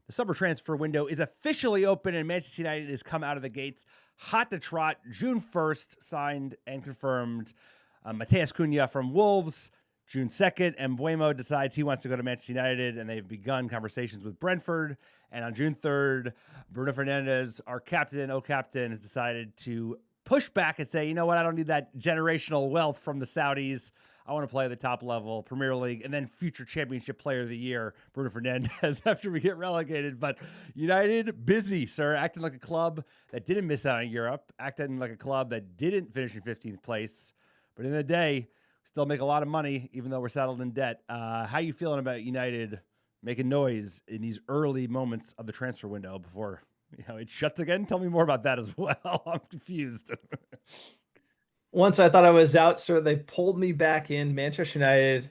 The summer transfer window is officially open, and Manchester United has come out of the gates hot to trot. June 1st, signed and confirmed Matheus Cunha from Wolves. June 2nd, Mbeumo decides he wants to go to Manchester United, and they've begun conversations with Brentford. And on June 3rd, Bruno Fernandes, our captain, has decided to push back and say, you know what, I don't need that generational wealth from the Saudis. I want to play at the top level, Premier League, and then future championship player of the year, Bruno Fernandes, after we get relegated. But United, busy, sir, acting like a club that didn't miss out on Europe, acting like a club that didn't finish in 15th place. But in the day, still make a lot of money, even though we're saddled in debt. How you feeling about United making noise in these early moments of the transfer window before it shuts again? Tell me more about that as well. I'm confused. Once I thought I was out, sir, they pulled me back in. Manchester United.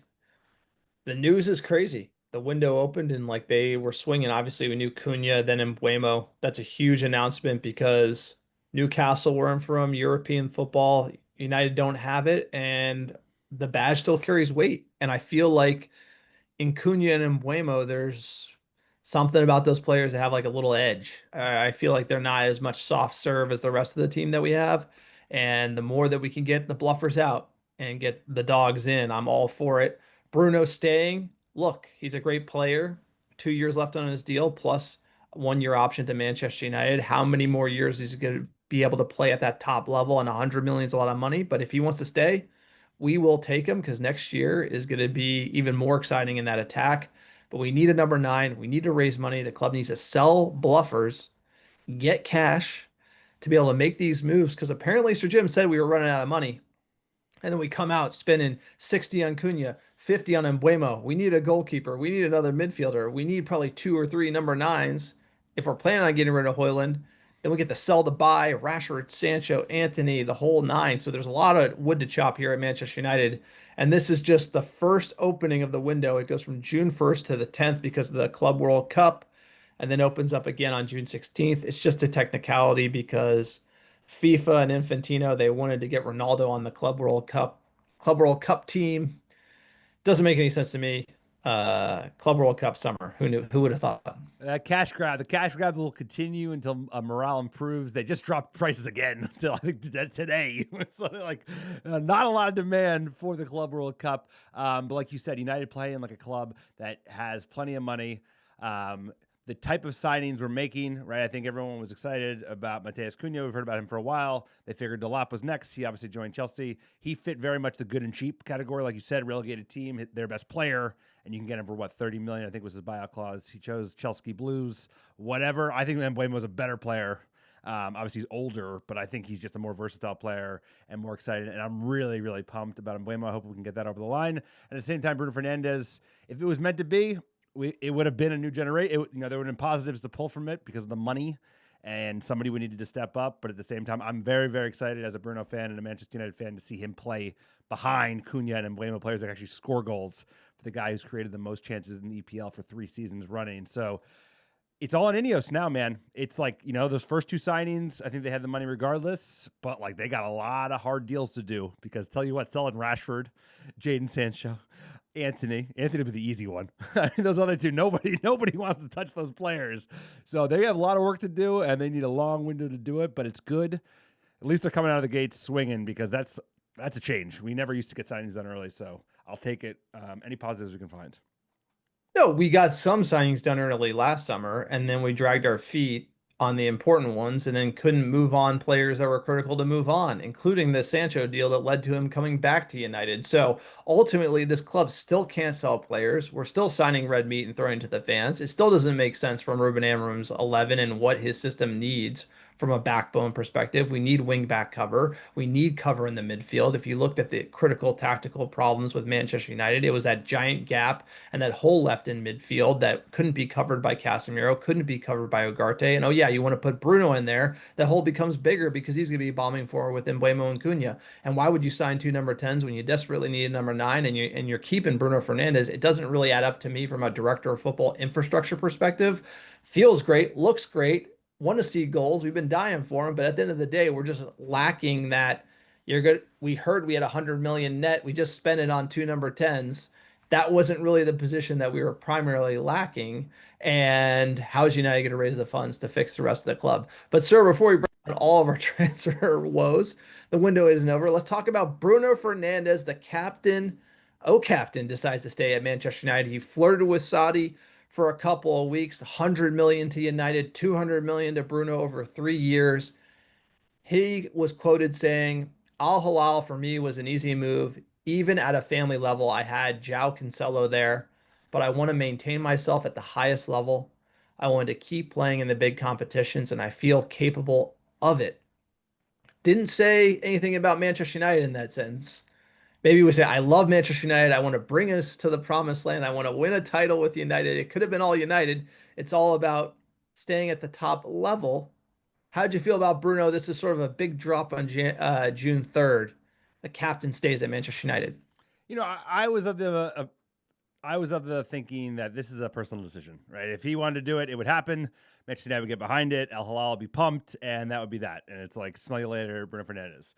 The news is crazy. The window opened and like they were swinging. Obviously, we knew Cunha, then Mbeumo. That's a huge announcement because Newcastle were in from European football. United don't have it, and the badge still carries weight. And I feel like in Cunha and Mbeumo, there's something about those players that have like a little edge. I feel like they're not as much soft serve as the rest of the team that we have. And the more that we can get the bluffers out and get the dogs in, I'm all for it. Bruno staying. Look, he's a great player. 2 years left on his deal, plus 1 year option to Manchester United. How many more years is he going to be able to play at that top level? And 100 million is a lot of money. But if he wants to stay, we will take him because next year is going to be even more exciting in that attack. But we need a number nine. We need to raise money. The club needs to sell bluffers, get cash to be able to make these moves because apparently Sir Jim said we were running out of money. And then we come out spending 60 on Cunha, 50 on Mbeumo. We need a goalkeeper. We need another midfielder. We need probably two or three number nines. If we're planning on getting rid of Højlund, then we get the sell to buy, Rashford, Sancho, Anthony, the whole nine. So there's a lot of wood to chop here at Manchester United. And this is just the first opening of the window. It goes from June 1st to the 10th because of the Club World Cup and then opens up again on June 16th. It's just a technicality because FIFA and Infantino, they wanted to get Ronaldo on the Club World Cup team. Doesn't make any sense to me. Club World Cup summer. Who knew? Who would have thought? That cash grab. The cash grab will continue until morale improves. They just dropped prices again until I think today. So like, not a lot of demand for the Club World Cup. But like you said, United playing like a club that has plenty of money. The type of signings we're making, right? I think everyone was excited about Matheus Cunha. We've heard about him for a while. They figured Delap was next. He obviously joined Chelsea. He fit very much the good and cheap category. Like you said, relegated team, their best player, and you can get him for, what, 30 million, I think was his buyout clause. He chose Chelsea Blues, whatever. I think Mbeumo was a better player. Obviously, he's older, but I think he's just a more versatile player and more excited. And I'm really, really pumped about Mbeumo. I hope we can get that over the line. And at the same time, Bruno Fernandes, if it was meant to be, it would have been a new generation. There would have been positives to pull from it because of the money and somebody we needed to step up. But at the same time, I'm very, very excited as a Bruno fan and a Manchester United fan to see him play behind Cunha and Mbeumo, players that actually score goals for the guy who's created the most chances in the EPL for 3 seasons running. So it's all on INEOS now, man. It's like, those first 2 signings, I think they had the money regardless, but like they got a lot of hard deals to do because tell you what, selling Rashford, Jadon Sancho, Anthony would be the easy one. Those other 2, nobody wants to touch those players. So they have a lot of work to do, and they need a long window to do it, but it's good. At least they're coming out of the gates swinging because that's a change. We never used to get signings done early, so I'll take it. Any positives we can find. No, we got some signings done early last summer, and then we dragged our feet on the important ones and then couldn't move on players that were critical to move on, including the Sancho deal that led to him coming back to United. So ultimately, this club still can't sell players. We're still signing red meat and throwing to the fans. It still doesn't make sense from Ruben Amorim's 11 and what his system needs from a backbone perspective. We need wing back cover. We need cover in the midfield. If you looked at the critical tactical problems with Manchester United, it was that giant gap and that hole left in midfield that couldn't be covered by Casemiro, couldn't be covered by Ugarte. And oh yeah, you want to put Bruno in there, that hole becomes bigger because he's going to be bombing forward with Mbeumo and Cunha. And why would you sign 2 number 10s when you desperately need a number 9 and you're keeping Bruno Fernandes? It doesn't really add up to me from a director of football infrastructure perspective. Feels great, looks great, want to see goals. We've been dying for him, but at the end of the day, we're just lacking that. You're good. We heard we had 100 million net. We just spent it on 2 number 10s. that wasn't really the position that we were primarily lacking. And how's United going to raise the funds to fix the rest of the club? But, sir, before we bring on all of our transfer woes, the window isn't over. Let's talk about Bruno Fernandes, the captain. Oh, captain decides to stay at Manchester United. He flirted with Saudi for a couple of weeks, 100 million to United, 200 million to Bruno over 3 years. He was quoted saying, Al Hilal for me was an easy move. Even at a family level, I had João Cancelo there, but I want to maintain myself at the highest level. I wanted to keep playing in the big competitions, and I feel capable of it. Didn't say anything about Manchester United in that sense. Maybe we say, I love Manchester United. I want to bring us to the promised land. I want to win a title with United. It could have been all United. It's all about staying at the top level. How'd you feel about Bruno? This is sort of a big drop on June 3rd. The captain stays at Manchester United. I was of the thinking that this is a personal decision, right? If he wanted to do it, it would happen. Manchester United would get behind it. Al Hilal would be pumped, and that would be that. And it's like, smell you later, Bruno Fernandes.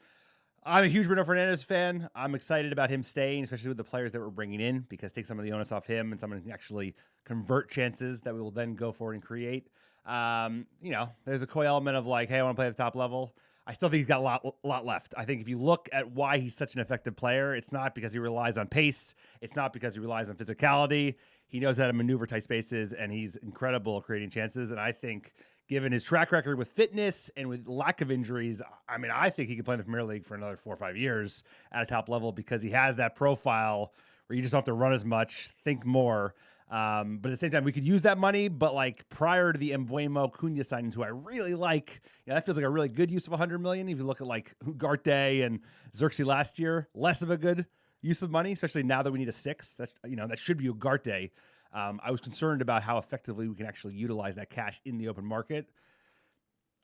I'm a huge Bruno Fernandes fan. I'm excited about him staying, especially with the players that we're bringing in, because take some of the onus off him and someone can actually convert chances that we will then go forward and create. There's a coy element of like, hey, I want to play at the top level. I still think he's got a lot left. I think if you look at why he's such an effective player, it's not because he relies on pace. It's not because he relies on physicality. He knows how to maneuver tight spaces, and he's incredible at creating chances. And I think given his track record with fitness and with lack of injuries, I think he can play in the Premier League for another 4 or 5 years at a top level because he has that profile where you just don't have to run as much, think more. But at the same time, we could use that money. But like prior to the Mbeumo Cunha signings, who I really like, that feels like a really good use of 100 million. If you look at like Ugarte and Xerxes last year, less of a good use of money, especially now that we need a six. That should be Ugarte. I was concerned about how effectively we can actually utilize that cash in the open market.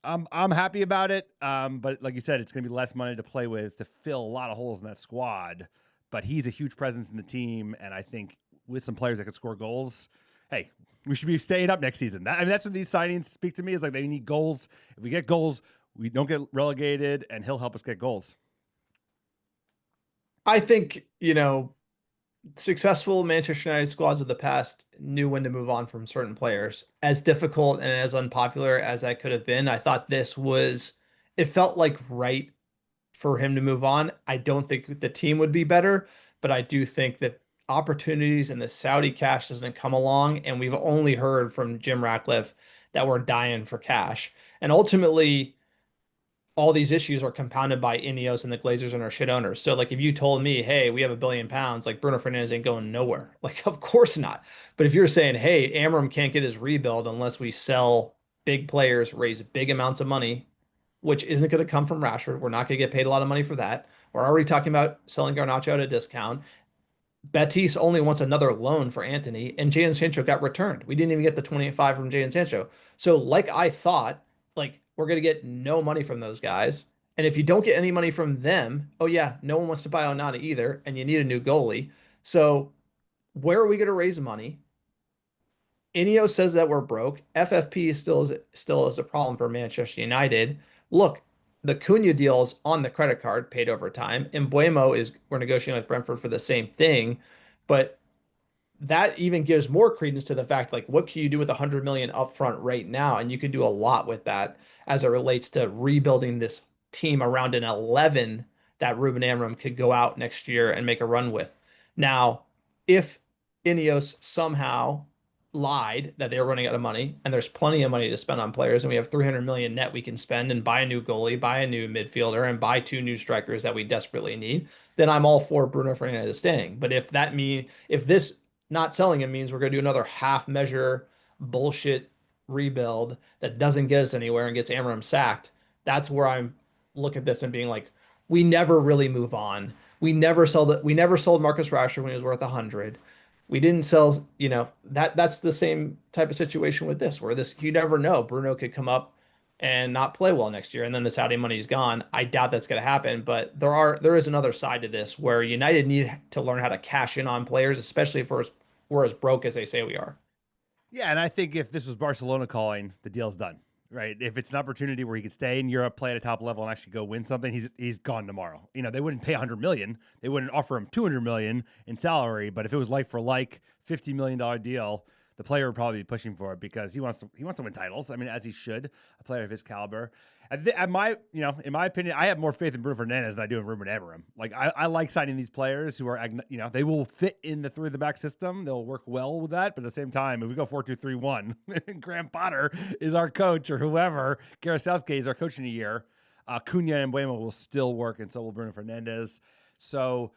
I'm happy about it, but like you said, it's going to be less money to play with to fill a lot of holes in that squad. But he's a huge presence in the team, and I think with some players that could score goals, hey, we should be staying up next season. That's what these signings speak to me, is like they need goals. If we get goals, we don't get relegated, and he'll help us get goals. I think, successful Manchester United squads of the past knew when to move on from certain players. As difficult and as unpopular as that could have been, I thought it felt like right for him to move on. I don't think the team would be better, but I do think that opportunities and the Saudi cash doesn't come along. And we've only heard from Jim Ratcliffe that we're dying for cash. And ultimately, all these issues are compounded by INEOS and the Glazers and our shit owners. So like if you told me, hey, we have £1 billion, like Bruno Fernandes ain't going nowhere. Like, of course not. But if you're saying, hey, Amorim can't get his rebuild unless we sell big players, raise big amounts of money, which isn't going to come from Rashford. We're not going to get paid a lot of money for that. We're already talking about selling Garnacho at a discount. Betis only wants another loan for Anthony, and Jadon Sancho got returned. We didn't even get the 25 from Jadon Sancho. So, like I thought, like we're gonna get no money from those guys. And if you don't get any money from them, oh yeah, no one wants to buy Onana either, and you need a new goalie. So, where are we gonna raise money? INEOS says that we're broke. FFP still is a problem for Manchester United. Look, the Cunha deal is on the credit card, paid over time. And we're negotiating with Brentford for the same thing. But that even gives more credence to the fact, like, what can you do with 100 million upfront right now? And you can do a lot with that as it relates to rebuilding this team around an 11 that Ruben Amorim could go out next year and make a run with. Now, if INEOS somehow lied that they were running out of money, and there's plenty of money to spend on players, and we have 300 million net we can spend and buy a new goalie, buy a new midfielder, and buy two new strikers that we desperately need, then I'm all for Bruno Fernandes staying. But if this not selling him means we're going to do another half measure bullshit rebuild that doesn't get us anywhere and gets Amorim sacked, that's where I'm look at this and being like, we never really move on. We never sold Marcus Rashford when he was worth 100. We didn't sell, that's the same type of situation with this, where you never know. Bruno could come up and not play well next year, and then the Saudi money's gone. I doubt that's going to happen, but there is another side to this where United need to learn how to cash in on players, especially if we're as broke as they say we are. Yeah, and I think if this was Barcelona calling, the deal's done. right? If it's an opportunity where he could stay in Europe, play at a top level, and actually go win something, he's gone tomorrow. They wouldn't pay $100 million. They wouldn't offer him $200 million in salary. But if it was like for like $50 million deal, the player would probably be pushing for it because he wants to win titles. I mean, as he should, a player of his caliber. In my opinion, I have more faith in Bruno Fernandes than I do in Ruben Amorim. Like I like signing these players who are, they will fit in the three of the back system. They'll work well with that. But at the same time, if we go 4-2-3-1, Graham Potter is our coach or whoever, Gareth Southgate is our coach in a year. Cunha and Mbeumo will still work, and so will Bruno Fernandes. So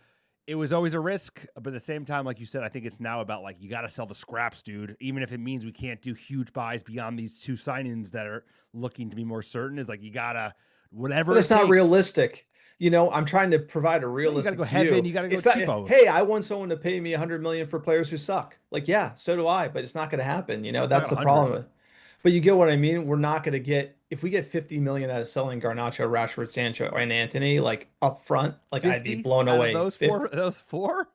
it was always a risk, but at the same time, like you said, I think it's now about like, you got to sell the scraps, dude. Even if it means we can't do huge buys beyond these two signings that are looking to be more certain, is like, you got to, whatever. But it's not realistic. I'm trying to provide a realistic You got to go heaven. view. You got to go cheapo. Hey, I want someone to pay me $100 million for players who suck. Like, yeah, so do I, but it's not going to happen. That's the problem. But you get what I mean? We're not going to get, if we get $50 million out of selling Garnacho, Rashford, Sancho, and Antony, like up front, like I'd be blown away. Those four?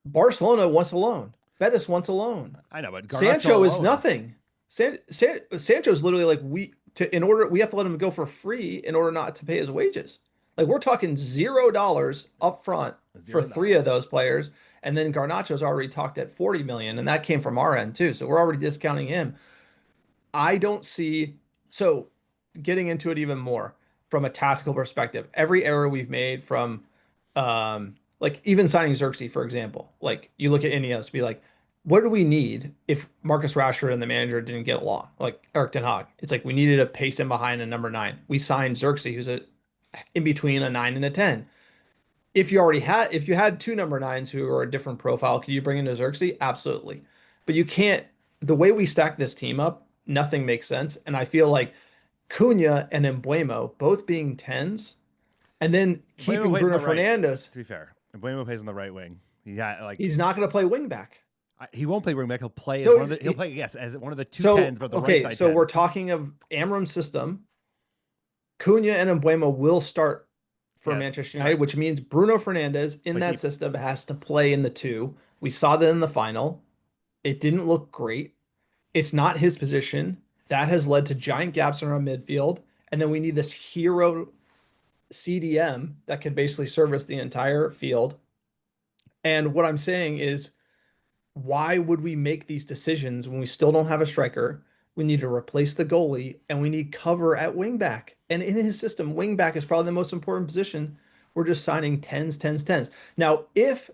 Barcelona wants a loan. Betis wants a loan. I know, but Sancho is nothing. Sancho's literally like, we have to let him go for free in order not to pay his wages. Like, we're talking $0 up front for three of those players. And then Garnacho's already talked at 40 million, and that came from our end too. So we're already discounting him. I don't see, so getting into it even more from a tactical perspective, every error we've made from like even signing Xerxes, for example, like you look at INEOS, be like, what do we need if Marcus Rashford and the manager didn't get along? Like Erik ten Hag. It's like, we needed to pace him behind a number 9. We signed Xerxes, who's in between a 9 and a 10. If you had two number 9s who are a different profile, could you bring in a Xerxes? Absolutely. But you can't, the way we stack this team up, nothing makes sense. And I feel like Cunha and Mbeumo both being 10s, and then keeping Bruno Fernandes. To be fair, Mbeumo plays on the right wing. He's not going to play wing back. He won't play wing back. He'll play as one of the two 10s, but the right side. So we're talking of Amorim's system. Cunha and Mbeumo will start for Manchester United, which means Bruno Fernandes in that system has to play in the 2. We saw that in the final. It didn't look great. It's not his position. That has led to giant gaps in our midfield. And then we need this hero CDM that can basically service the entire field. And what I'm saying is, why would we make these decisions when we still don't have a striker? We need to replace the goalie, and we need cover at wingback. And in his system, wingback is probably the most important position. We're just signing 10s. Now, if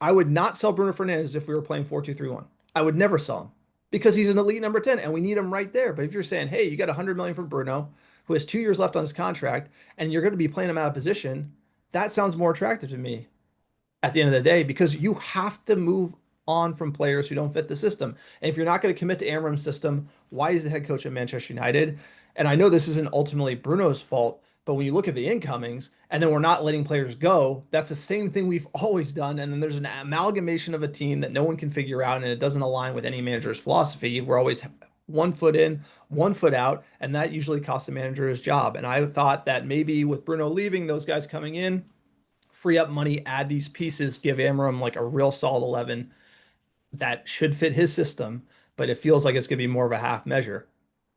I would not sell Bruno Fernandes if we were playing 4-2-3-1, I would never sell him because he's an elite number 10 and we need him right there. But if you're saying, hey, you got $100 million from Bruno, who has 2 years left on his contract, and you're going to be playing him out of position, that sounds more attractive to me at the end of the day, because you have to move on from players who don't fit the system. And if you're not going to commit to Amorim's system, why is the head coach at Manchester United? And I know this isn't ultimately Bruno's fault, but when you look at the incomings and then we're not letting players go, that's the same thing we've always done. And then there's an amalgamation of a team that no one can figure out, and it doesn't align with any manager's philosophy. We're always 1 foot in, 1 foot out, and that usually costs the manager his job. And I thought that maybe with Bruno leaving, those guys coming in, free up money, add these pieces, give Amorim like a real solid 11 that should fit his system, but it feels like it's going to be more of a half measure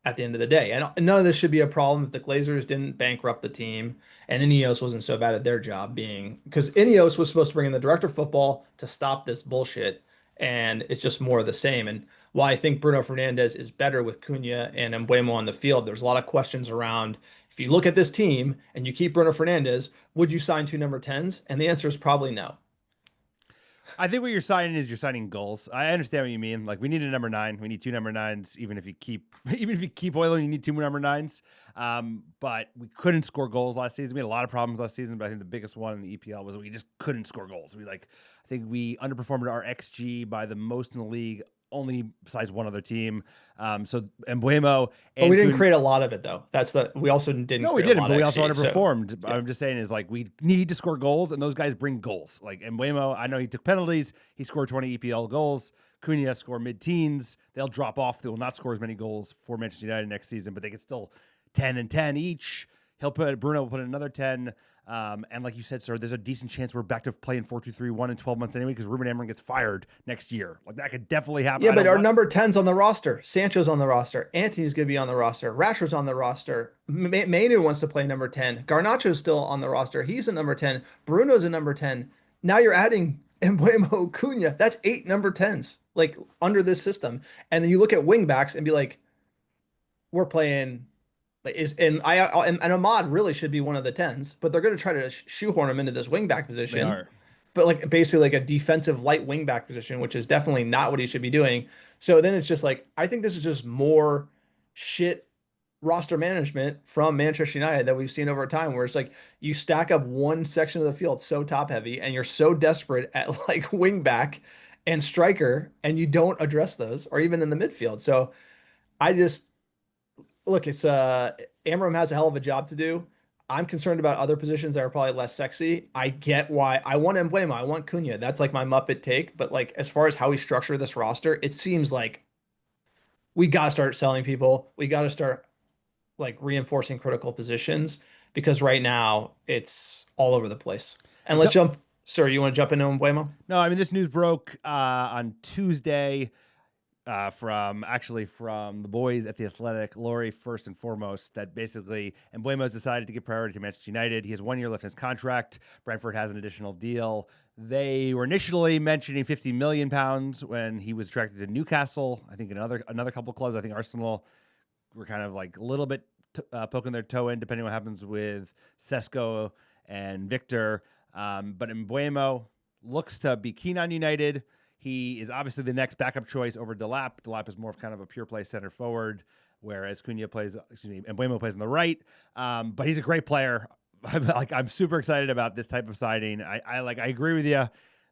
at the end of the day. And none of this should be a problem if the Glazers didn't bankrupt the team and INEOS wasn't so bad at their job, because INEOS was supposed to bring in the director of football to stop this bullshit, and it's just more of the same. And while I think Bruno Fernandes is better with Cunha and Mbeumo on the field, there's a lot of questions around, if you look at this team and you keep Bruno Fernandes, would you sign 2 number 10s? And the answer is probably no. I think what you're signing goals. I understand what you mean. Like, we need a number 9. We need 2 number 9s. Even if you keep Oiling, you need 2 number 9s. But we couldn't score goals last season. We had a lot of problems last season, but I think the biggest one in the EPL was we just couldn't score goals. I think we underperformed our XG by the most in the league, only besides one other team. So Mbeumo, but we didn't create a lot of it though. We also didn't. No, we didn't. But we also underperformed. So, yeah. I'm just saying is like, we need to score goals, and those guys bring goals. Like Mbeumo, I know he took penalties. He scored 20 EPL goals. Cunha score mid-teens. They'll drop off. They will not score as many goals for Manchester United next season, but they can still 10 and 10 each. Bruno will put another 10. And like you said, sir, there's a decent chance we're back to playing 4-2-3-1 in 12 months anyway because Ruben Amorim gets fired next year. Like that could definitely happen. Yeah, but our number 10's on the roster. Sancho's on the roster. Anthony's going to be on the roster. Rashford's on the roster. Mainu wants to play number 10. Garnacho's still on the roster. He's a number 10. Bruno's a number 10. Now you're adding Mbeumo, Cunha. That's 8 number 10s like under this system. And then you look at wing backs and be like, we're playing and Ahmad really should be one of the 10s, but they're going to try to shoehorn him into this wing back position. They are. But like basically like a defensive light wing back position, which is definitely not what he should be doing. So then it's just like, I think this is just more shit roster management from Manchester United that we've seen over time, where it's like you stack up one section of the field so top heavy and you're so desperate at like wing back and striker, and you don't address those or even in the midfield. So I just look, it's Amram has a hell of a job to do. I'm concerned about other positions that are probably less sexy. I get why I want Mbeumo, I want Cunha. That's like my Muppet take. But like as far as how we structure this roster, it seems like we got to start selling people. We got to start like reinforcing critical positions because right now it's all over the place. And let's jump. Sir, you want to jump into Mbeumo? No, I mean, this news broke on Tuesday. From the boys at The Athletic, Laurie, first and foremost, that basically Mbeumo's decided to give priority to Manchester United. He has 1 year left in his contract. Brentford has an additional deal. They were initially mentioning £50 million when he was attracted to Newcastle. I think another couple clubs. I think Arsenal were kind of like a little bit poking their toe in, depending on what happens with Sesko and Victor. But Mbeumo looks to be keen on United. He is obviously the next backup choice over Delap. Delap is more of kind of a pure play center forward, whereas Mbeumo plays on the right. But he's a great player. I'm super excited about this type of signing. I agree with you.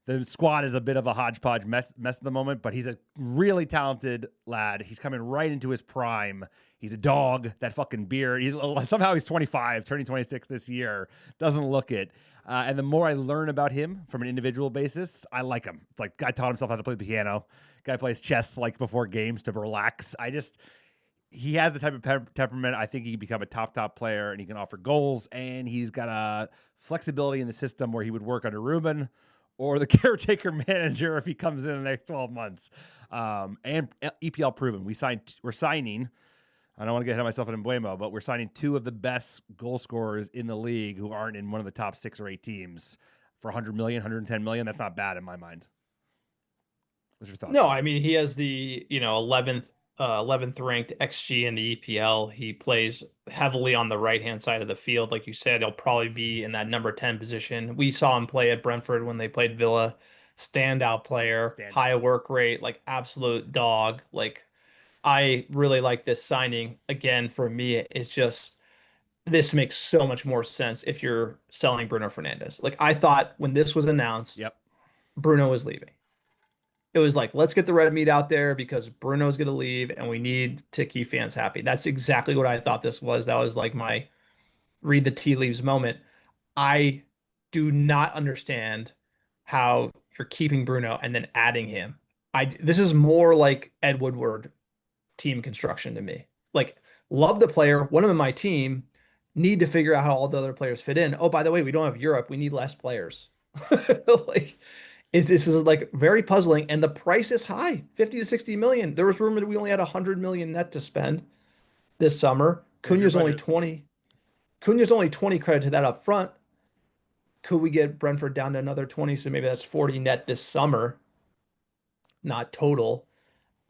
The squad is a bit of a hodgepodge mess at the moment, but he's a really talented lad. He's coming right into his prime. He's a dog, that fucking beard. Somehow he's 25, turning 26 this year. Doesn't look it. And the more I learn about him from an individual basis, I like him. It's like guy taught himself how to play the piano. Guy plays chess like before games to relax. He has the type of temperament. I think he can become a top player, and he can offer goals. And he's got a flexibility in the system where he would work under Ruben or the caretaker manager if he comes in the next 12 months. And EPL proven. We're signing. I don't want to get ahead of myself in Mbeumo, but we're signing 2 of the best goal scorers in the league who aren't in one of the top 6 or 8 teams for 100 million, 110 million. That's not bad in my mind. What's your thoughts? No, I mean, he has the 11th ranked XG in the EPL. He plays heavily on the right-hand side of the field. Like you said, he'll probably be in that number 10 position. We saw him play at Brentford when they played Villa. Standout player, high work rate, like absolute dog. Like I really like this signing. Again, for me, it's just this makes so much more sense if you're selling Bruno Fernandes. Like I thought when this was announced, Bruno was leaving. It was like, let's get the red meat out there because Bruno's going to leave and we need to keep fans happy. That's exactly what I thought this was. That was like my read the tea leaves moment. I do not understand how you're keeping Bruno and then adding him. This is more like Ed Woodward team construction to me. Like, love the player, want him in my team, need to figure out how all the other players fit in. Oh, by the way, we don't have Europe. We need less players. Like, this is like very puzzling, and the price is high, 50 to 60 million. There was rumor that we only had 100 million net to spend this summer. Cunha's only 20. Cunha's only 20 credit to that up front. Could we get Brentford down to another 20? So maybe that's 40 net this summer, not total.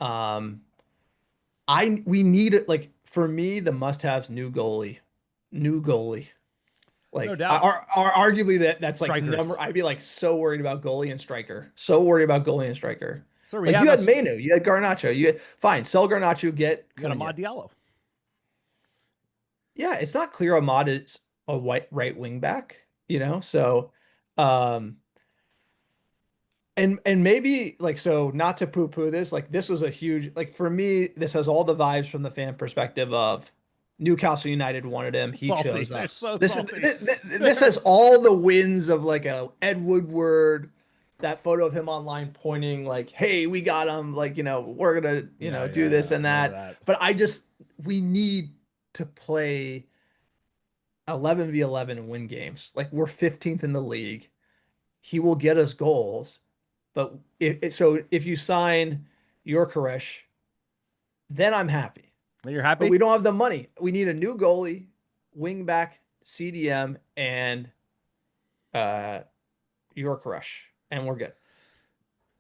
We need it. Like for me, the must-haves new goalie. Like no doubt. Arguably that's like Strikers. I'd be like so worried about goalie and striker. So worried about goalie and striker. So like you had Mainu, you had Garnacho, fine, sell Garnacho, get Ahmad Diallo. Yeah, it's not clear Ahmad is a right wing back, so and maybe like, so not to poo-poo this, like this was a huge, like for me, this has all the vibes from the fan perspective of Newcastle United wanted him. He chose us. So this has all the wins of like a Ed Woodward, that photo of him online pointing like, hey, we got him. Like, we're going to, do this and that. But we need to play 11v11 and win games. Like we're 15th in the league. He will get us goals. But if you sign Yorkeresh, then I'm happy. And you're But happy? we don't have the money. We need a new goalie, wing back, CDM, and Yorkeresh, and we're good.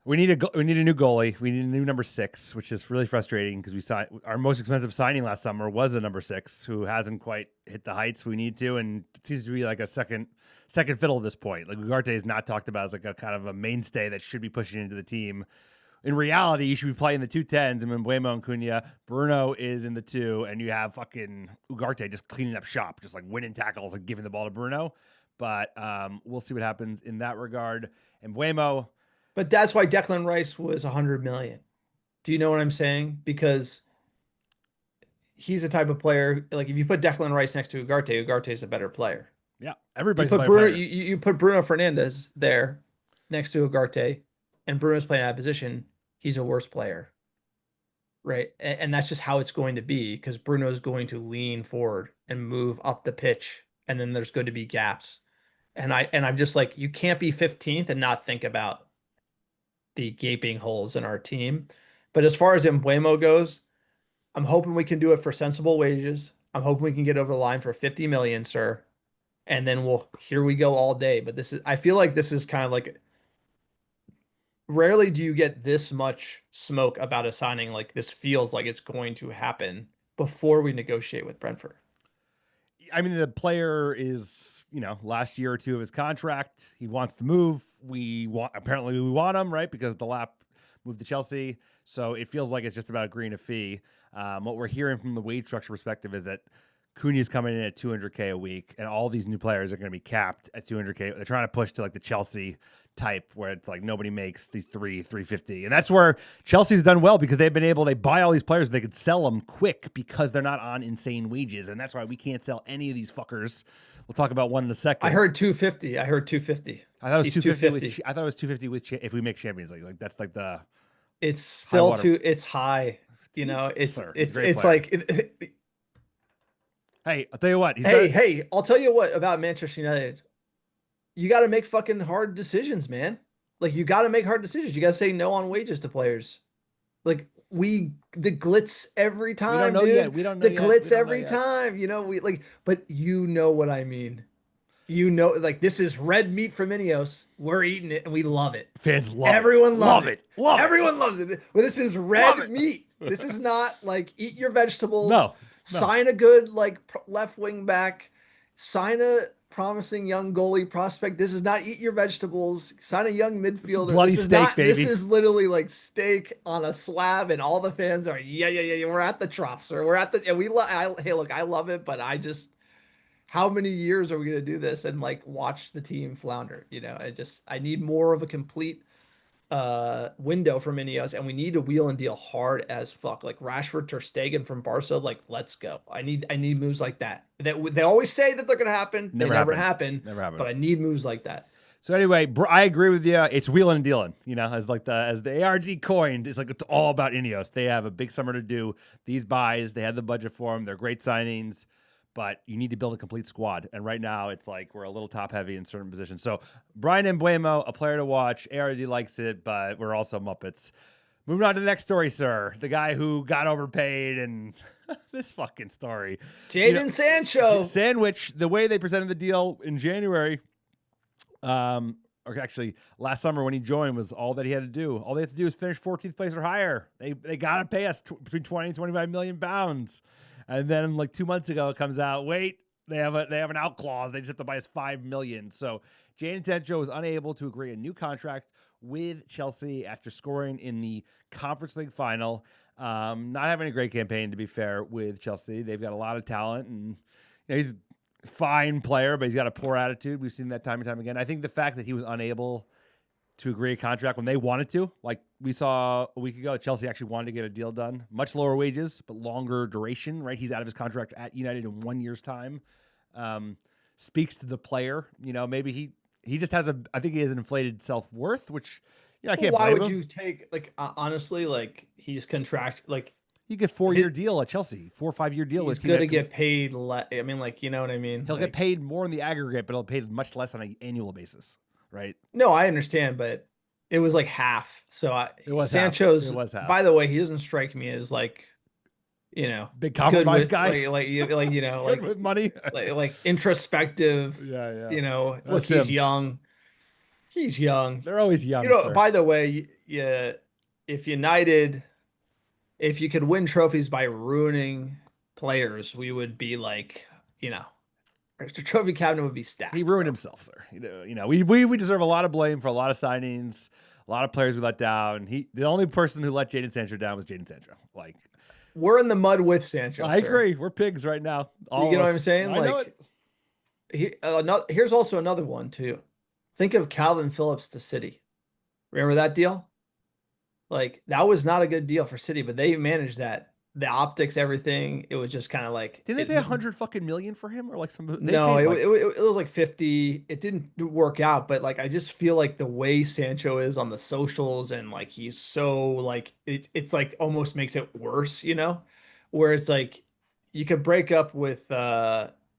We need a new goalie. We need a new number 6, which is really frustrating because we signed our most expensive signing last summer was a number 6 who hasn't quite hit the heights we need to, and it seems to be like a second fiddle at this point. Like Ugarte is not talked about as like a kind of a mainstay that should be pushing into the team. In reality, you should be playing the 2 10s, and Mbeumo and Cunha. Bruno is in the 2, and you have fucking Ugarte just cleaning up shop, just like winning tackles and giving the ball to Bruno. But we'll see what happens in that regard. And Mbeumo. But that's why Declan Rice was 100 million. Do you know what I'm saying? Because he's the type of player, like if you put Declan Rice next to Ugarte, Ugarte is a better player. Yeah, everybody's you a put better Bruno, player. you put Bruno Fernandes there next to Ugarte, and Bruno's playing out of position, he's a worse player. Right. And that's just how it's going to be because Bruno is going to lean forward and move up the pitch. And then there's going to be gaps. And I'm just like, you can't be 15th and not think about the gaping holes in our team. But as far as Mbeumo goes, I'm hoping we can do it for sensible wages. I'm hoping we can get over the line for 50 million, sir. And then here we go all day. But I feel like this is kind of like, rarely do you get this much smoke about a signing like this feels like it's going to happen before we negotiate with Brentford. I mean, the player is, last year or 2 of his contract. He wants to move. Apparently we want him, right? Because the lap moved to Chelsea. So it feels like it's just about agreeing a fee. What we're hearing from the wage structure perspective is that Cunha's coming in at 200K a week, and all these new players are going to be capped at 200K. They're trying to push to like the Chelsea type where it's like nobody makes these 350. And that's where Chelsea's done well because they buy all these players. They could sell them quick because they're not on insane wages. And that's why we can't sell any of these fuckers. We'll talk about one in a second. I heard 250. I thought it was 250. I thought it was 250 if we make Champions League. Like that's like the. It's still it's high. It's like. Hey, I'll tell you what. Hey, I'll tell you what about Manchester United. You got to make fucking hard decisions, man. Like you got to make hard decisions. You got to say no on wages to players. Like the glitz every time. We don't know yet. We don't know the glitz every time. But you know what I mean. Like this is red meat from INEOS. We're eating it and we love it. Fans love Everyone it. Loves it. Everyone loves it. Well, this is red meat. This is not like eat your vegetables. No. Sign a good left wing back. Sign a promising young goalie prospect. This is not eat your vegetables. Sign a young midfielder. Bloody steak, baby. This is literally like steak on a slab, and all the fans are yeah. We're at the troughs, or we're at the and hey, look, I love it, but how many years are we gonna do this and like watch the team flounder? I need more of a complete window from INEOS, and we need to wheel and deal hard as fuck. Like Rashford, Ter Stegen from Barca, like let's go. I need moves like that. They always say that they're gonna happen. They never happen. But I need moves like that. So anyway, I agree with you. It's wheeling and dealing. As the ARD coined, it's like it's all about INEOS. They have a big summer to do. These buys, they had the budget for them. They're great signings. But you need to build a complete squad. And right now, it's like we're a little top heavy in certain positions. So Bryan Mbeumo, a player to watch. ARD likes it, but we're also Muppets. Moving on to the next story, sir. The guy who got overpaid and this fucking story. Jadon Sancho. Sandwich, the way they presented the deal in January, or actually last summer when he joined, was all that he had to do. All they have to do is finish 14th place or higher. They got to pay us between 20 and 25 million pounds. And then like 2 months ago, it comes out, wait, they have an out clause. They just have to buy us $5 million. So Jadon Sancho was unable to agree a new contract with Chelsea after scoring in the Conference League final. Not having a great campaign, to be fair, with Chelsea. They've got a lot of talent, and he's a fine player, but he's got a poor attitude. We've seen that time and time again. I think the fact that he was unable to agree a contract when they wanted to, like we saw a week ago, Chelsea actually wanted to get a deal done, much lower wages, but longer duration, right? He's out of his contract at United in 1 year's time. Speaks to the player, maybe he just has I think he has an inflated self-worth, which I can't blame him. Why would you take honestly, he's You get 4-year deal at Chelsea, 4 or 5 year deal. He's going to get paid. I mean, like, you know what I mean? He'll like, get paid more in the aggregate, but he'll be paid much less on an annual basis, right? No, I understand, but it was like half. So it was Sancho's. Half. It was half. By the way, he doesn't strike me as like, big compromise guy, like like with money, like introspective. Yeah. Look, he's young. He's young. They're always young. Sir. By the way, yeah, if United, if you could win trophies by ruining players, we would be like, the trophy cabinet would be stacked. He ruined himself, sir. We deserve a lot of blame for a lot of signings, a lot of players we let down. The only person who let Jadon Sancho down was Jadon Sancho. Like, we're in the mud with Sancho. I agree. We're pigs right now. You know what I'm saying? I know it. Here's also another one too. Think of Calvin Phillips to City. Remember that deal? Like, that was not a good deal for City, but they managed that. The optics, everything. It was just kind of like. Didn't they pay $100 million for him, or like some? No, it was like 50. It didn't work out, but like I just feel like the way Sancho is on the socials and like he's so like it's like almost makes it worse, where it's like you could break up with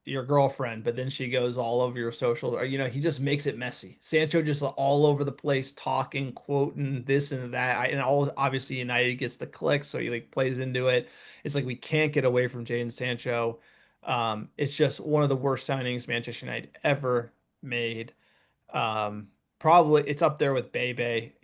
your girlfriend, but then she goes all over your social, or he just makes it messy. Sancho just all over the place, talking, quoting this and that, and obviously United gets the clicks, so he like plays into it. It's like we can't get away from Jadon Sancho. It's just one of the worst signings Manchester United ever made. Probably it's up there with Bebe.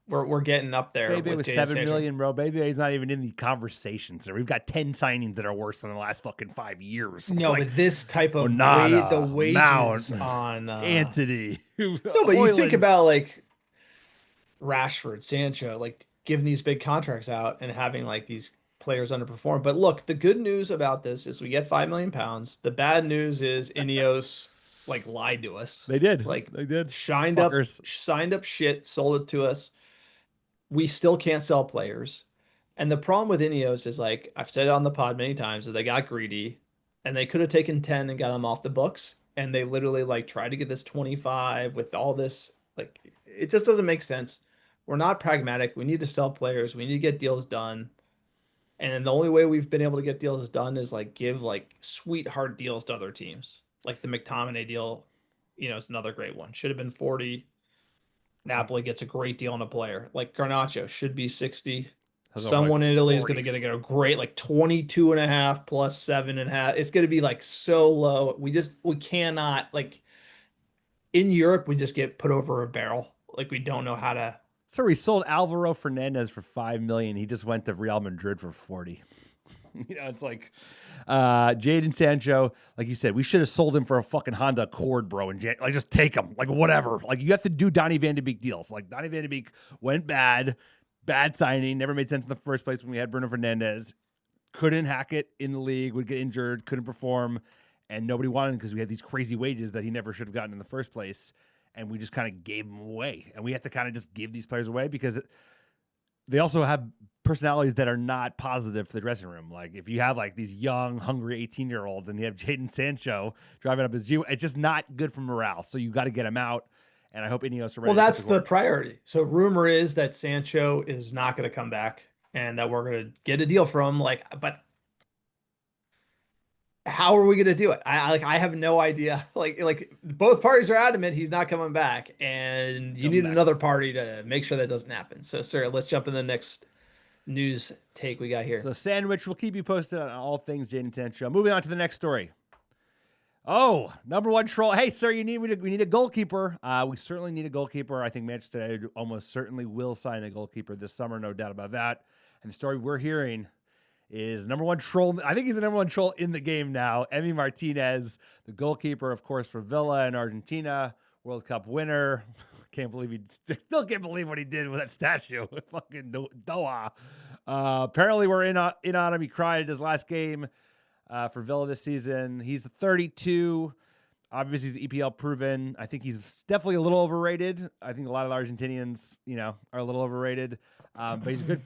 We're getting up there. Bebe was $7 million, bro. Bebe is not even in the conversations there. We've got 10 signings that are worse than the last fucking 5 years. No, but this type of the wages Mount, on Anthony. No, but you think about like Rashford, Sancho, like giving these big contracts out and having like these players underperform. But look, the good news about this is we get £5 million. The bad news is INEOS like lied to us. They did. Like they did. Signed up shit, sold it to us. We still can't sell players. And the problem with INEOS is, like, I've said it on the pod many times, that they got greedy and they could have taken 10 and got them off the books. And they literally like tried to get this 25 with all this. Like, it just doesn't make sense. We're not pragmatic. We need to sell players. We need to get deals done. And the only way we've been able to get deals done is like give like sweetheart deals to other teams. Like the McTominay deal, is another great one. Should have been 40. Napoli gets a great deal on a player. Like Garnacho should be 60. Someone in Italy is going to get a great like 22.5 plus 7.5. It's going to be like so low. We cannot, like, in Europe, we just get put over a barrel. Like, we don't know how to. So we sold Alvaro Fernandez for $5 million. He just went to Real Madrid for 40. It's like Jadon Sancho, like you said, we should have sold him for a fucking Honda Accord, bro. And like, just take him, like, whatever. Like, you have to do Donny Van de Beek deals. Like, Donny Van de Beek went bad signing, never made sense in the first place when we had Bruno Fernandes. Couldn't hack it in the league, would get injured, couldn't perform, and nobody wanted him because we had these crazy wages that he never should have gotten in the first place, and we just kind of gave him away. And we have to kind of just give these players away because they also have personalities that are not positive for the dressing room. Like, if you have like these young, hungry 18-year-olds and you have Jadon Sancho driving up his G, it's just not good for morale. So you got to get him out. And I hope INEOS are ready. Well, that's the priority. So rumor is that Sancho is not going to come back and that we're going to get a deal from him. Like, but how are we going to do it? I have no idea. Like both parties are adamant he's not coming back, and you need another party to make sure that doesn't happen. So, sir, let's jump in the next news take we got here. So, Sandwich, we'll keep you posted on all things Jadon Sancho. Moving on to the next story. Oh, number one troll. Hey, sir, we need a goalkeeper. We certainly need a goalkeeper. I think Manchester United almost certainly will sign a goalkeeper this summer, no doubt about that. And the story we're hearing is number one troll. I think he's the number one troll in the game now. Emi Martinez, the goalkeeper, of course, for Villa in Argentina, World Cup winner. Still can't believe what he did with that statue. Fucking Doha. Apparently we're in on him. He cried at his last game for Villa this season. He's 32. Obviously, he's EPL proven. I think he's definitely a little overrated. I think a lot of the Argentinians, are a little overrated. But he's a good,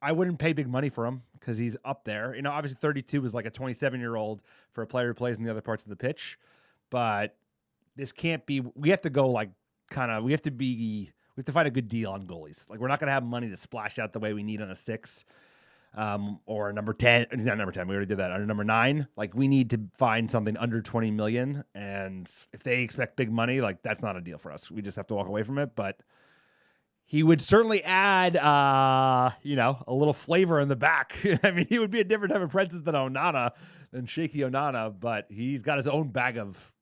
I wouldn't pay big money for him because he's up there. Obviously 32 is like a 27-year-old for a player who plays in the other parts of the pitch. But this can't be, we have to go like we have to find a good deal on goalies. Like, we're not going to have money to splash out the way we need on a 6. or number 10, not number 10, we already did that, or number 9. Like, we need to find something under 20 million. And if they expect big money, like, that's not a deal for us. We just have to walk away from it. But he would certainly add, a little flavor in the back. I mean, he would be a different type of presence than Shaky Onana, but he's got his own bag of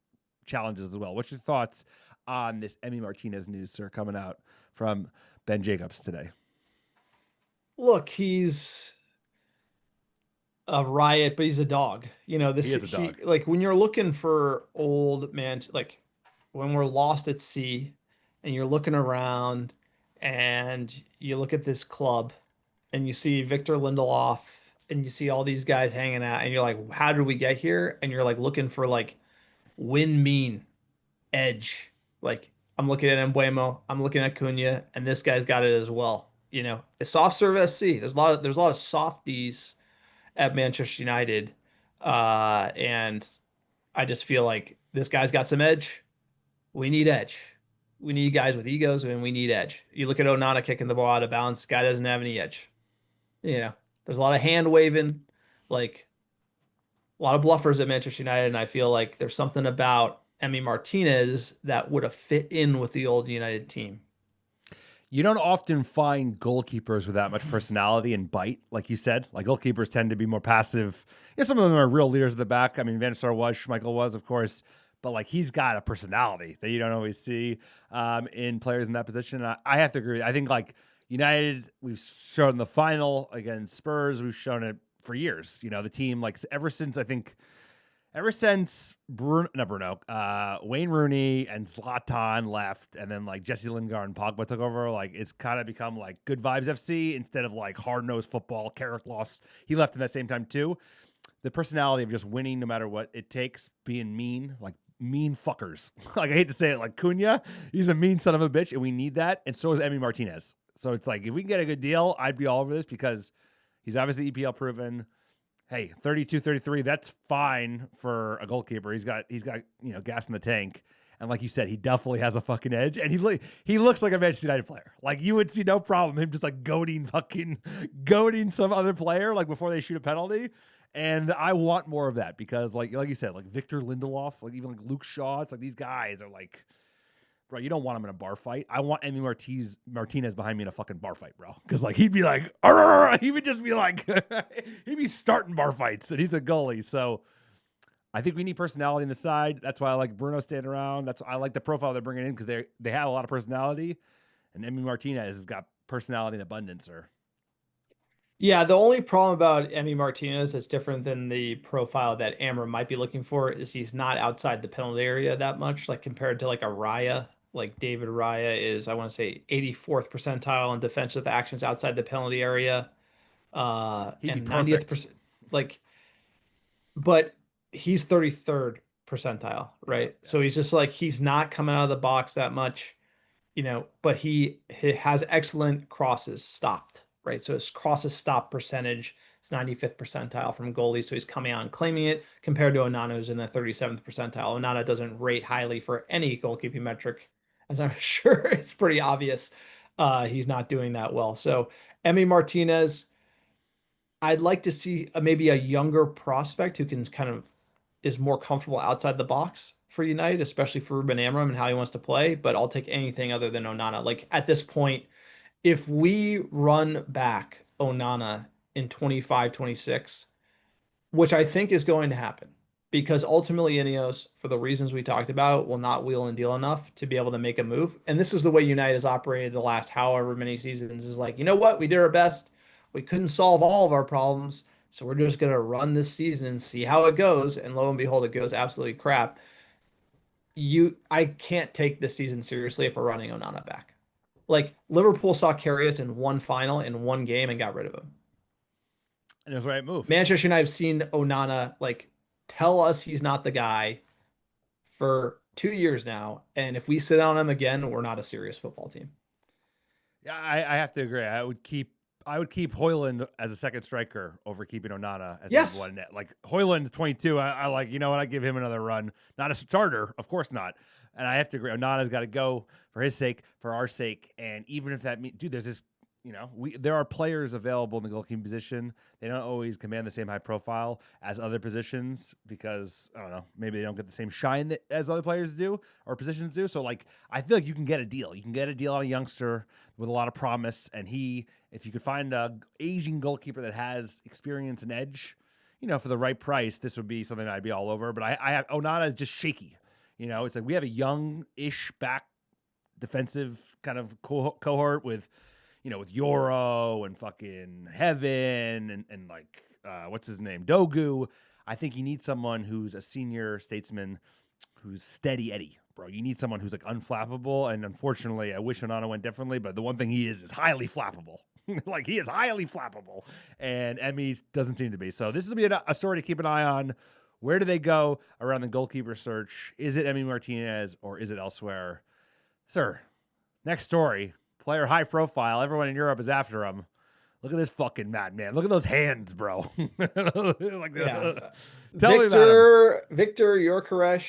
challenges as well. What's your thoughts on this Emi Martinez news, sir, coming out from Ben Jacobs today? Look, he's a riot, but he's a dog. He is a dog. Like when you're looking for old man, like when we're lost at sea and you're looking around and you look at this club and you see Victor Lindelof and you see all these guys hanging out and you're like, how did we get here? And you're like looking for like win mean edge. Like I'm looking at Mbeumo, I'm looking at Cunha, and this guy's got it as well. It's soft serve SC. There's a lot of softies at Manchester United. And I just feel like this guy's got some edge. We need edge. We need guys with egos, and we need edge. You look at Onana kicking the ball out of bounds. Guy doesn't have any edge. There's a lot of hand waving, like a lot of bluffers at Manchester United, and I feel like there's something about Emi Martinez that would have fit in with the old United team. You don't often find goalkeepers with that much personality and bite, like you said. Like, goalkeepers tend to be more passive. Some of them are real leaders at the back. I mean, Van der Sar was, Schmeichel was, of course. But, like, he's got a personality that you don't always see in players in that position. And I have to agree. I think, like, United, we've shown the final against Spurs. We've shown it for years. The team, like, ever since Wayne Rooney and Zlatan left, and then like Jesse Lingard and Pogba took over, like it's kind of become like Good Vibes FC instead of like hard-nosed football. Carrick lost. He left at that same time too. The personality of just winning no matter what it takes, being mean, like mean fuckers. Like I hate to say it, like Cunha, he's a mean son of a bitch, and we need that. And so is Emi Martinez. So it's like if we can get a good deal, I'd be all over this because he's obviously EPL proven. Hey, 32, 33, that's fine for a goalkeeper. He's got gas in the tank. And like you said, he definitely has a fucking edge. And he looks like a Manchester United player. Like you would see no problem him just like goading some other player like before they shoot a penalty. And I want more of that because like you said, like Victor Lindelof, like even like Luke Shaw, it's like these guys are like, bro, you don't want him in a bar fight. I want Emi Martinez behind me in a fucking bar fight, bro. Because like he'd be like, he would just be like, he'd be starting bar fights, and he's a goalie. So I think we need personality in the side. That's why I like Bruno staying around. I like the profile they're bringing in because they have a lot of personality, and Emi Martinez has got personality in abundance, sir. Yeah, the only problem about Emi Martinez that's different than the profile that Amber might be looking for is he's not outside the penalty area that much, like compared to like a Raya. Like David Raya is, I want to say, 84th percentile in defensive actions outside the penalty area, He'd be and 90th perfect. like, but he's 33rd percentile, right? Yeah. So he's just like he's not coming out of the box that much, but he has excellent crosses stopped, right? So his crosses stop percentage is 95th percentile from goalies. So he's coming out and claiming it compared to Onana, who's in the 37th percentile. Onana doesn't rate highly for any goalkeeping metric, as I'm sure it's pretty obvious. He's not doing that well. So Emi Martinez, I'd like to see maybe a younger prospect who can kind of is more comfortable outside the box for United, especially for Ruben Amorim and how he wants to play. But I'll take anything other than Onana. Like at this point, if we run back Onana in 25, 26, which I think is going to happen, because ultimately INEOS, for the reasons we talked about, will not wheel and deal enough to be able to make a move. And this is the way United has operated the last however many seasons is like, you know what? We did our best. We couldn't solve all of our problems. So we're just going to run this season and see how it goes. And lo and behold, it goes absolutely crap. I can't take this season seriously if we're running Onana back. Like Liverpool saw Karius in one final in one game and got rid of him. And it was the right move. Manchester United have seen Onana like tell us he's not the guy for 2 years now. And if we sit on him again, we're not a serious football team. Yeah, I have to agree. I would keep Højlund as a second striker over keeping Onana as number one net. Like Højlund's 22. I like, you know what? I give him another run. Not a starter, of course not. And I have to agree. Onana's got to go for his sake, for our sake. And even if that means, dude, there's this there are players available in the goalkeeping position. They don't always command the same high profile as other positions because I don't know, maybe they don't get the same shine as other players do or positions do. So like, I feel like you can get a deal. You can get a deal on a youngster with a lot of promise, and if you could find a Asian goalkeeper that has experience and edge, for the right price, this would be something that I'd be all over. But I have Onana is just shaky. It's like we have a young-ish back defensive kind of cohort with Euro and fucking Heaven and like, what's his name? Dogu. I think you need someone who's a senior statesman who's steady Eddie, bro. You need someone who's like unflappable. And unfortunately, I wish Onana went differently, but the one thing he is highly flappable. Like he is highly flappable. And Emmy doesn't seem to be. So this is going to be a story to keep an eye on. Where do they go around the goalkeeper search? Is it Emmy Martinez or is it elsewhere? Sir, next story. Player high profile. Everyone in Europe is after him. Look at this fucking madman. Look at those hands, bro. Like, Yeah. Tell me about him. Victor Gyökeres.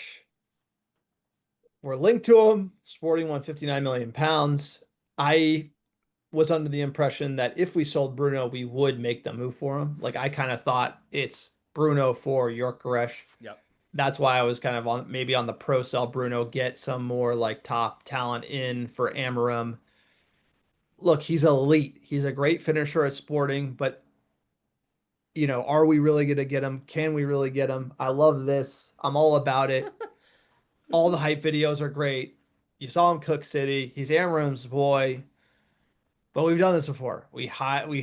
We're linked to him. Sporting won 59 million pounds. I was under the impression that if we sold Bruno, we would make the move for him. Like I kind of thought it's Bruno for Gyökeres. Yep. That's why I was kind of on the pro sell Bruno, get some more like top talent in for Amorim. Look, he's elite. He's a great finisher at Sporting, but are we really going to get him? Can we really get him? I love this. I'm all about it. All the hype videos are great. You saw him cook City. He's Amorim's boy. But we've done this before. We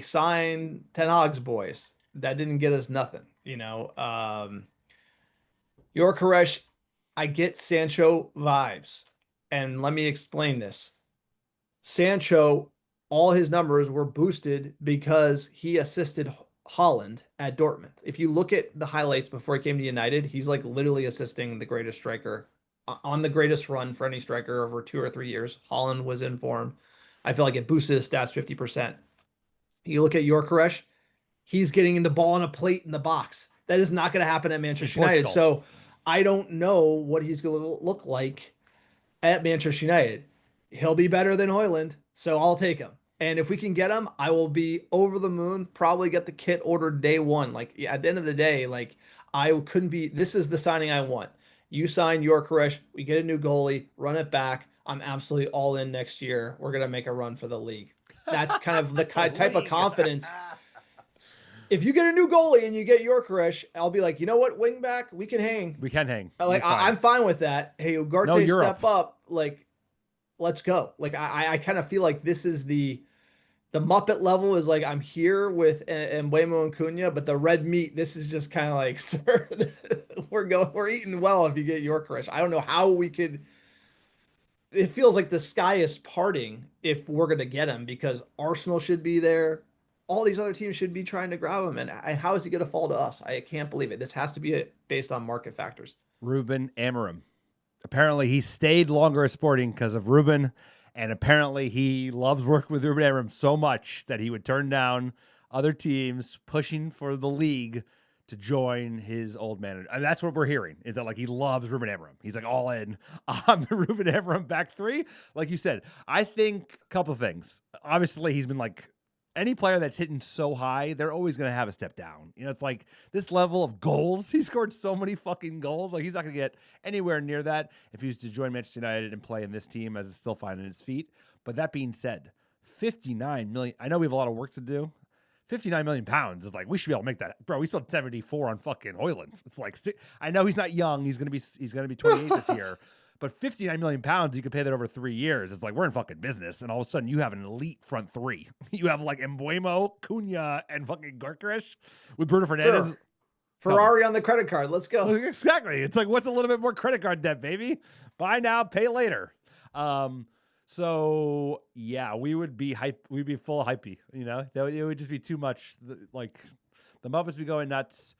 signed Ten Hag's boys. That didn't get us nothing, Gyökeres, I get Sancho vibes. And let me explain this. Sancho, all his numbers were boosted because he assisted Haaland at Dortmund. If you look at the highlights before he came to United, he's like literally assisting the greatest striker on the greatest run for any striker over 2 or 3 years. Haaland was in form. I feel like it boosted his stats 50%. You look at Gyökeres, he's getting the ball on a plate in the box. That is not going to happen at Manchester United. So I don't know what he's going to look like at Manchester United. He'll be better than Højlund, so I'll take him. And if we can get him, I will be over the moon, probably get the kit ordered day one. Like at the end of the day, like this is the signing I want. You sign Gyökeres, we get a new goalie, run it back. I'm absolutely all in next year. We're going to make a run for the league. That's kind of the type of confidence. If you get a new goalie and you get Gyökeres, I'll be like, you know what, wing back, we can hang. We can hang. Like I'm fine with that. Hey, Ugarte, step up. Like, let's go. Like I kind of feel like this is the Muppet level is like I'm here with Mbeumo and Cunha, but the red meat, this is just kind of like, sir, we're eating well if you get Gyökeres. I don't know how we could. It feels like the sky is parting if we're going to get him because Arsenal should be there. All these other teams should be trying to grab him. And how is he going to fall to us? I can't believe it. This has to be based on market factors. Ruben Amorim. Apparently he stayed longer at Sporting because of Ruben. And apparently he loves working with Ruben Amorim so much that he would turn down other teams pushing for the league to join his old manager. And that's what we're hearing, is that like he loves Ruben Amorim. He's like all in on the Ruben Amorim back three. Like you said, I think a couple of things. Obviously, he's been like any player that's hitting so high, they're always going to have a step down. It's like this level of goals. He scored so many fucking goals. Like he's not going to get anywhere near that if he was to join Manchester United and play in this team as it's still finding its feet. But that being said, 59 million. I know we have a lot of work to do. 59 million pounds is like, we should be able to make that. Bro, we spent 74 on fucking Højlund. It's like, I know he's not young. He's going to be 28 this year. But 59 million pounds, you could pay that over 3 years. It's like, we're in fucking business. And all of a sudden, you have an elite front three. You have like Mbeumo, Cunha, and fucking Gyökeres with Bruno Fernandes. Sure. Ferrari on the credit card. Let's go. Exactly. It's like, what's a little bit more credit card debt, baby? Buy now, pay later. So yeah, we would be hype. We'd be full of hypey. It would just be too much. Like the Muppets be going nuts.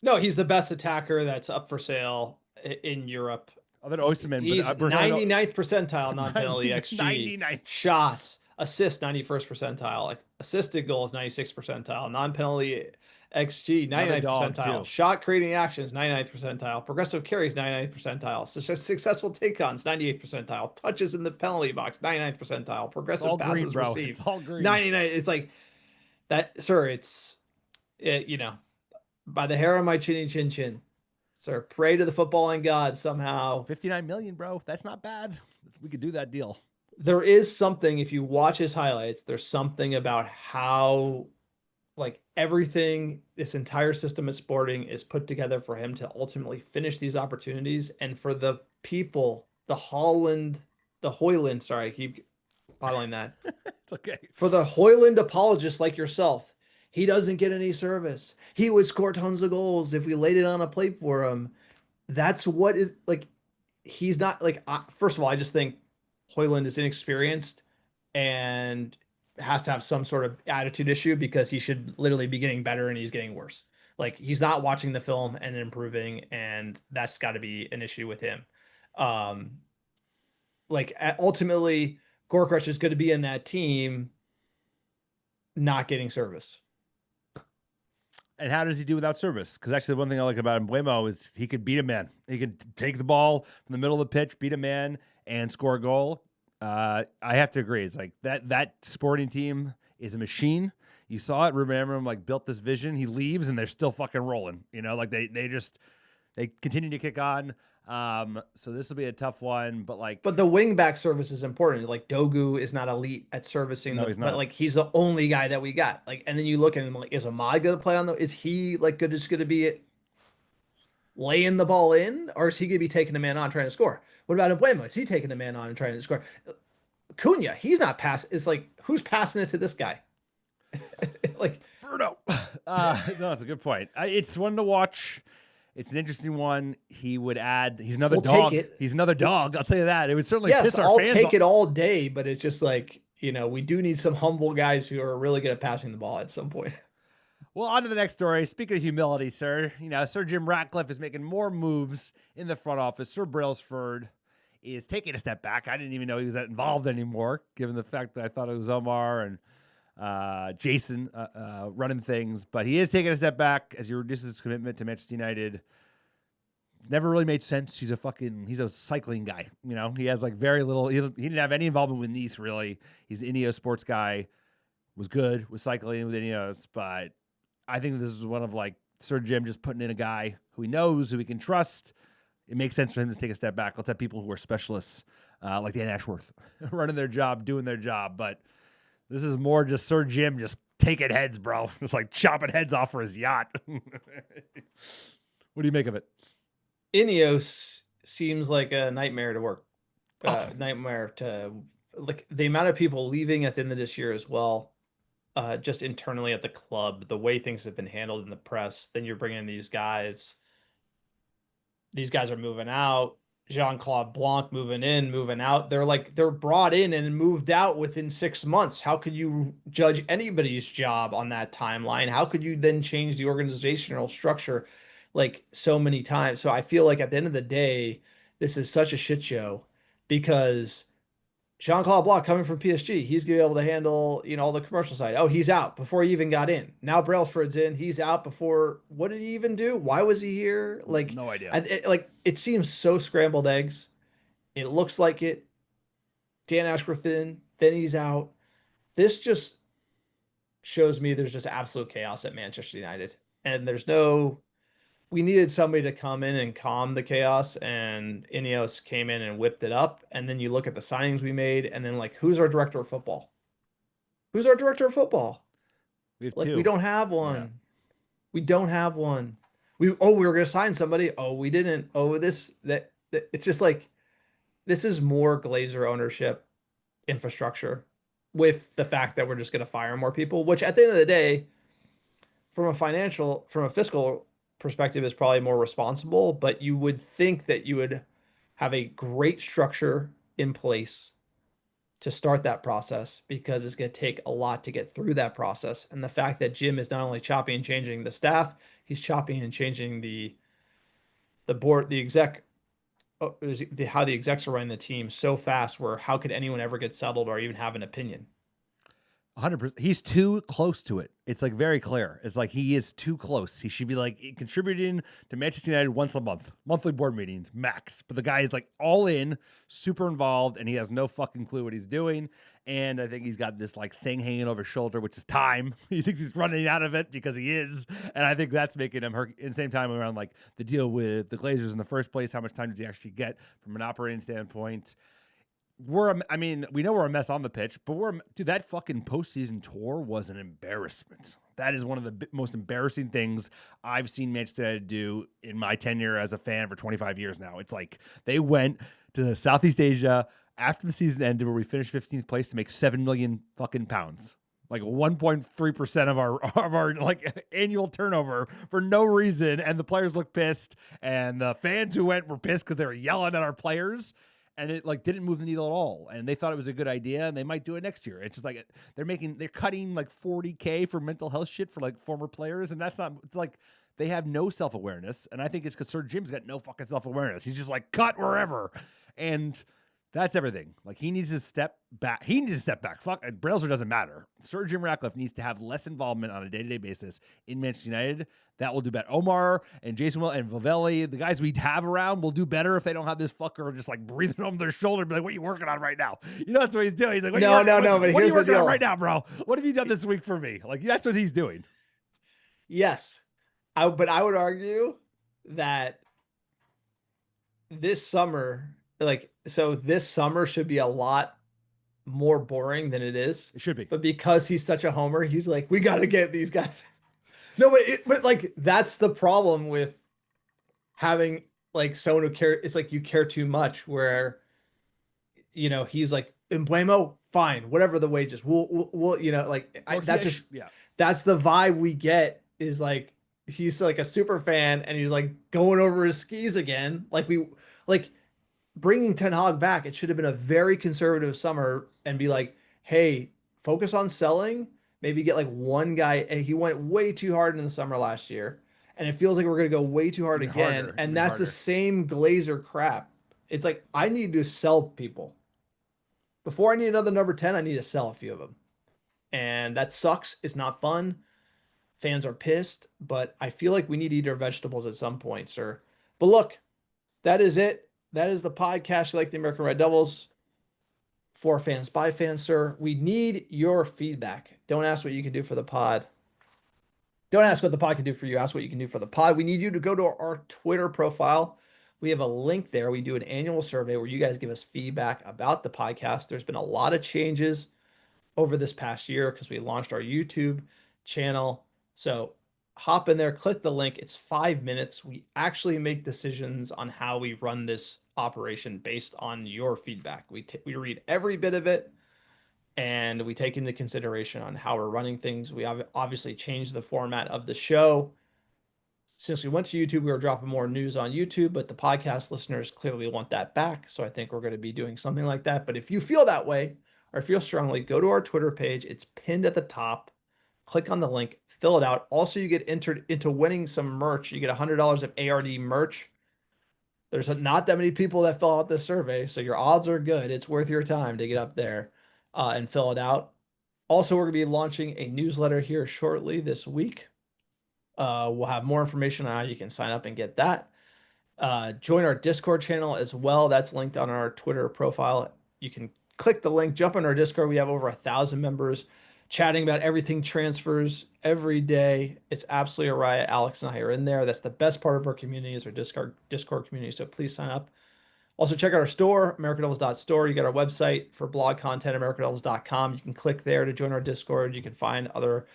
No, he's the best attacker that's up for sale in Europe. Other than Osimhen, he's 99th percentile non-penalty XG. 99 shots, assists 91st percentile, like assisted goals 96th percentile, non-penalty XG, Another 99th dog percentile. too. Shot creating actions, 99th percentile. Progressive carries, 99th percentile. Successful take-ons, 98th percentile. Touches in the penalty box, 99th percentile. It's all Progressive green, passes bro. It's received, all green. 99. It's like that, sir. You know, by the hair on my chinny chin chin, sir. Pray to the footballing god somehow. 59 million, bro. That's not bad. We could do that deal. There is something, if you watch his highlights, there's something about how like everything, this entire system of Sporting is put together for him to ultimately finish these opportunities. And for the people, the Hoyland, sorry, I keep bottling that. It's okay. For the Hoyland apologists like yourself, he doesn't get any service. He would score tons of goals if we laid it on a plate for him. That's what is like, he's not like, first of all, I just think Hoyland is inexperienced and has to have some sort of attitude issue because he should literally be getting better and he's getting worse. Like he's not watching the film and improving, and that's got to be an issue with him. Um, like ultimately, Gorkrush is going to be in that team, not getting service. And how does he do without service? Because actually, one thing I like about Mbeumo is he could beat a man. He could take the ball from the middle of the pitch, beat a man, and score a goal. I have to agree. It's like that Sporting team is a machine. You saw it. Ruben Amorim like built this vision. He leaves and they're still fucking rolling. You know, like they continue to kick on. So this will be a tough one, but the wing back service is important. Like Dogu is not elite at servicing no, he's not. but like he's the only guy that we got. Like, and then you look at him like, is Ahmad gonna play on the? Is he like just gonna be laying the ball in, or is he gonna be taking a man on trying to score? What about Mbeumo? Is he taking a man on and trying to score? Cunha, he's not passing. It's like who's passing it to this guy? Like Bruno. No, that's a good point. It's one to watch. It's an interesting one. He would add. He's another dog. He's another dog. I'll tell you that. It would certainly piss our fans off. I'll take it all day, but it's just like, you know, we do need some humble guys who are really good at passing the ball at some point. Well, on to the next story. Speaking of humility, sir, you know, Sir Jim Ratcliffe is making more moves in the front office. Sir Brailsford is taking a step back. I didn't even know he was that involved anymore, given the fact that I thought it was Omar and Jason running things. But he is taking a step back as he reduces his commitment to Manchester United. Never really made sense. He's a cycling guy. You know, he has like very little. He didn't have any involvement with Nice really. He's an INEOS sports guy. Was good with cycling with INEOS, but I think this is one of like Sir Jim just putting in a guy who he knows, who he can trust. It makes sense for him to take a step back. Let's have people who are specialists like Dan Ashworth running their job, doing their job. But this is more just Sir Jim just taking heads, bro. Just like chopping heads off for his yacht. What do you make of it? INEOS seems like a nightmare to work. Nightmare to like the amount of people leaving at the end of this year as well. Just internally at the club, the way things have been handled in the press. Then you're bringing in these guys. These guys are moving out. Jean-Claude Blanc moving in, moving out. They're brought in and moved out within 6 months. How could you judge anybody's job on that timeline? How could you then change the organizational structure like so many times? So I feel like at the end of the day, this is such a shit show because Jean-Claude Blanc coming from PSG, he's gonna be able to handle, you know, all the commercial side. Oh, he's out before he even got in. Now Brailsford's in. He's out before. What did he even do? Why was he here? Like, no idea. It seems so scrambled eggs. It looks like it. Dan Ashworth in, then he's out. This just shows me there's just absolute chaos at Manchester United, and there's no. We needed somebody to come in and calm the chaos, and INEOS came in and whipped it up. And then you look at the signings we made, and then like, who's our director of football? Who's our director of football? We have like, two. We don't have one. Yeah. We don't have one. We were gonna sign somebody. Oh, we didn't. Oh, that. It's just like this is more Glazer ownership infrastructure with the fact that we're just gonna fire more people, which at the end of the day, from a fiscal perspective is probably more responsible, but you would think that you would have a great structure in place to start that process because it's going to take a lot to get through that process. And the fact that Jim is not only chopping and changing the staff, he's chopping and changing the board, the exec, how the execs are running the team so fast where how could anyone ever get settled or even have an opinion? 100%. He's too close to it. It's like very clear. It's like he is too close. He should be like contributing to Manchester United once a month, monthly board meetings, max. But the guy is like all in, super involved, and he has no fucking clue what he's doing. And I think he's got this like thing hanging over his shoulder, which is time. He thinks he's running out of it because he is. And I think that's making him hurt. In the same time, around like the deal with the Glazers in the first place, how much time does he actually get from an operating standpoint? I mean, we know we're a mess on the pitch, but dude, that fucking postseason tour was an embarrassment. That is one of the most embarrassing things I've seen Manchester United do in my tenure as a fan for 25 years now. It's like they went to Southeast Asia after the season ended, where we finished 15th place, to make 7 million fucking pounds. Like 1.3% of our like annual turnover for no reason, and the players look pissed, and the fans who went were pissed because they were yelling at our players. And it like didn't move the needle at all. And they thought it was a good idea, and they might do it next year. It's just like they're cutting like 40K for mental health shit for like former players, and that's not, it's like they have no self-awareness. And I think it's because Sir Jim's got no fucking self-awareness. He's just like, cut wherever. And that's everything. Like, he needs to step back. Fuck, Brailsford doesn't matter. Sir Jim Ratcliffe needs to have less involvement on a day-to-day basis in Manchester United. That will do better. Omar and Jason Will and Vivelli, the guys we have around, will do better if they don't have this fucker just like breathing over their shoulder and be like, what are you working on right now? You know, that's what he's doing. He's like, no, but what here's are you the working deal on right now, bro? What have you done this week for me? Like, that's what he's doing. Yes. But I would argue that this summer, this summer should be a lot more boring than it is. It should be. But because he's such a homer, he's like, we got to get these guys. No, but like, that's the problem with having like someone who care. It's like you care too much, where, you know, he's like, Mbeumo, fine, whatever the wages, we'll you know, like, that's the vibe we get, is like, he's like a super fan and he's like going over his skis again. Like bringing Ten Hag back, it should have been a very conservative summer and be like, hey, focus on selling, maybe get like one guy. And he went way too hard in the summer last year, and it feels like we're going to go way too hard again. And that's the same Glazer crap. It's like, I need to sell people. Before I need another number 10, I need to sell a few of them. And that sucks. It's not fun. Fans are pissed, but I feel like we need to eat our vegetables at some point, sir. But look, that is it. That is the podcast. You like the American Red Devils. For fans, by fans, sir. We need your feedback. Don't ask what you can do for the pod. Don't ask what the pod can do for you. Ask what you can do for the pod. We need you to go to our Twitter profile. We have a link there. We do an annual survey where you guys give us feedback about the podcast. There's been a lot of changes over this past year because we launched our YouTube channel. So hop in there, click the link. It's 5 minutes. We actually make decisions on how we run this operation based on your feedback. We read every bit of it, and we take into consideration on how we're running things. We obviously changed the format of the show. Since we went to YouTube, we were dropping more news on YouTube, but the podcast listeners clearly want that back. So I think we're going to be doing something like that. But if you feel that way or feel strongly, go to our Twitter page. It's pinned at the top. Click on the link, fill it out. Also, you get entered into winning some merch. You get $100 of ARD merch. There's not that many people that fill out this survey, so your odds are good. It's worth your time to get up there and fill it out. Also, we're going to be launching a newsletter here shortly this week. We'll have more information on how you can sign up and get that. Join our Discord channel as well. That's linked on our Twitter profile. You can click the link, jump on our Discord. We have over 1,000 members chatting about everything transfers every day. It's absolutely a riot. Alex and I are in there. That's the best part of our community, is our Discord community. So please sign up. Also, check out our store, americandevils.store. You got our website for blog content, americandevils.com. You can click there to join our Discord. You can find other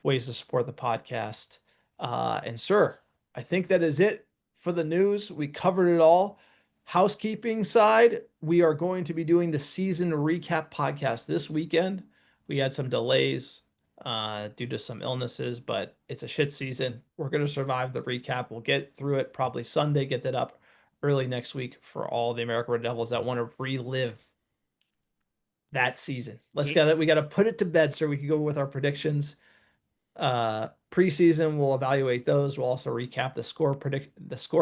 ways to support the podcast. And sir, I think that is it for the news. We covered it all. Housekeeping side, we are going to be doing the season recap podcast this weekend. We had some delays due to some illnesses, but it's a shit season. We're going to survive the recap. We'll get through it probably Sunday, get that up early next week for all the American Red Devils that want to relive that season. We got to put it to bed so we can go with our predictions. Preseason, we'll evaluate those. We'll also recap the score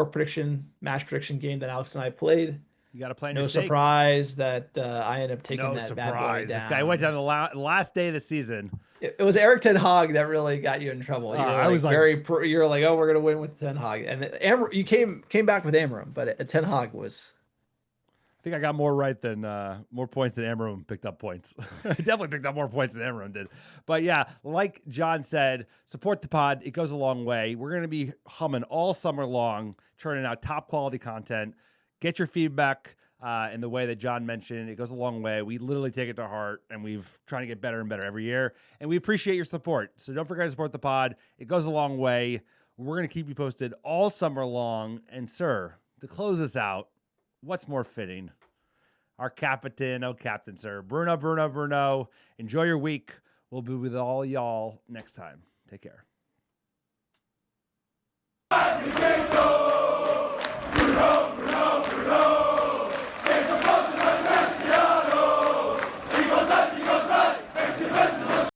prediction, match prediction game that Alex and I played. You got to plan No your stake. surprise that I ended up taking No that bad boy surprise. down. This guy went down the last day of the season. It was Eric Ten Hag that really got you in trouble. You were I like was like, you were like, oh, we're gonna win with Ten Hag, and you came back with Amorim, but Ten Hag was. I think I got more right than more points than Amorim picked up points. I definitely picked up more points than Amorim did. But yeah, like John said, support the pod. It goes a long way. We're going to be humming all summer long, churning out top quality content. Get your feedback in the way that John mentioned. It goes a long way. We literally take it to heart, and we've trying to get better and better every year. And we appreciate your support. So don't forget to support the pod. It goes a long way. We're going to keep you posted all summer long. And sir, to close us out, what's more fitting? Our captain, sir. Bruno. Enjoy your week. We'll be with all y'all next time. Take care.